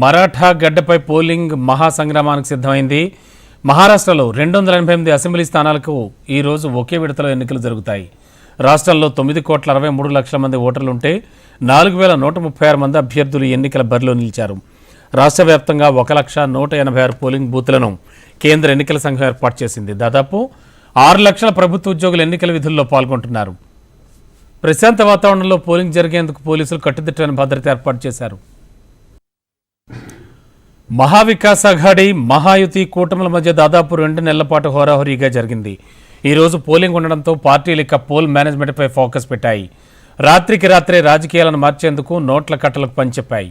మరాఠా గడ్డపై పోలింగ్ మహాసంగ్రామానికి సిద్ధమైంది. మహారాష్ట్రలో 288 అసెంబ్లీ స్థానాలకు ఈ రోజు ఒకే విడతలో ఎన్నికలు జరుగుతాయి. రాష్ట్రంలో 9,63,00,000 మంది ఓటర్లుంటే 4,136 మంది అభ్యర్థులు ఎన్నికల బరిలో నిలిచారు. రాష్ట్ర వ్యాప్తంగా 1,186 పోలింగ్ బూత్లను కేంద్ర ఎన్నికల సంఘం ఏర్పాటు చేసింది. దాదాపు 6 లక్షల ప్రభుత్వ ఉద్యోగులు ఎన్నికల విధుల్లో పాల్గొంటున్నారు. ప్రశాంత వాతావరణంలో పోలింగ్ జరిగేందుకు పోలీసులు కట్టుదిట్టమైన భద్రత ఏర్పాటు చేశారు. మహావికాస్ అఘాడీ మహాయుతి కూటముల మధ్య దాదాపు 2 నెలల పాటు హోరాహోరీగా జరిగింది. ఈ రోజు పోలింగ్ ఉండడంతో పార్టీలు ఇక పోల్ మేనేజ్మెంట్పై ఫోకస్ పెట్టాయి. రాత్రికి రాత్రే రాజకీయాలను మార్చేందుకు నోట్ల కట్టలకు పనిచెప్పాయి.